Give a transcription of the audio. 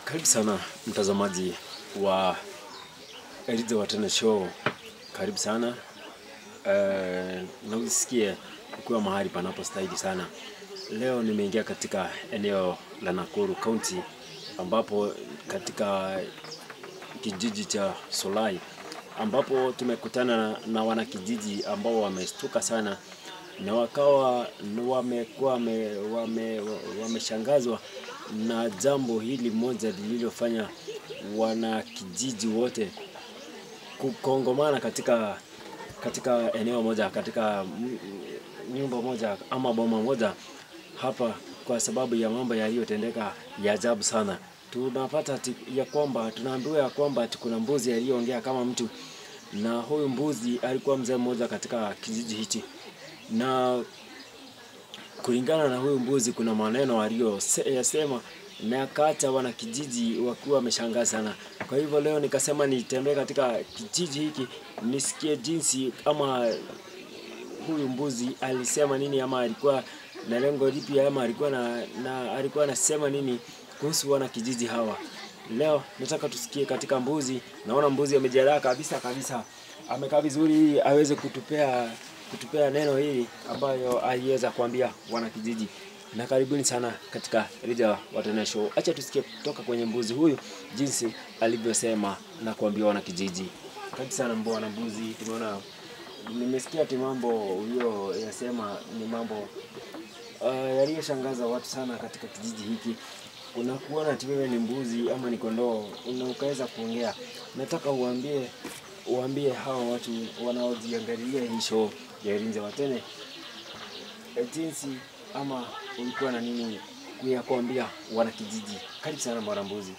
Karibu sana mtazamaji wa Eliza Watene Show. Karibu sana. Na usikie ukiwa mahali panapostahili sana. Leo nimeingia katika eneo la Nakuru County ambapo katika kijiji cha Solai ambapo tumekutana na wanakijiji ambao wameshtuka sana na wakawa wameshangazwa na jambo hili moja lililofanya wanakijiji wote kukongomana katika eneo moja, katika nyumba moja ama boma moja hapa, kwa sababu ya mambo yaliyotendeka ya ajabu sana. Tunapata tunaambiwa ya kwamba kuna mbuzi aliyeongea kama mtu, na huyu mbuzi alikuwa mzee mmoja katika kijiji hichi, na kulingana na huyu mbuzi kuna maneno aliyosema na akaacha wanakijiji wakiwa wameshangaa sana. Kwa hivyo leo nikasema nitembee katika kijiji hiki nisikie jinsi ama huyu mbuzi alisema nini, ama alikuwa na lengo lipi, ama alikuwa anasema nini kuhusu wanakijiji hawa. Leo nataka tusikie katika mbuzi. Naona mbuzi amejiandaa kabisa. Amekaa vizuri aweze kutupea neno hili ambayo aliweza kuambia wanakijiji. Na karibuni sana katika Eliza Watene Show. Acha tusikie kutoka kwenye mbuzi huyu jinsi alivyosema na kuambia wanakijiji. Karibu sana bwana mbuzi. Tumeona, nimesikia mambo hiyo yasema ni mambo yaliyoshangaza watu sana katika kijiji hiki. Unakuona ati wewe ni mbuzi ama ni kondoo, ukaweza kuongea. Nataka uambie hawa watu wanaojiangalia hii show ya Eliza Watene jinsi ama ulikuwa na nini kuambia wanakijiji. Karibu sana bwana mbuzi.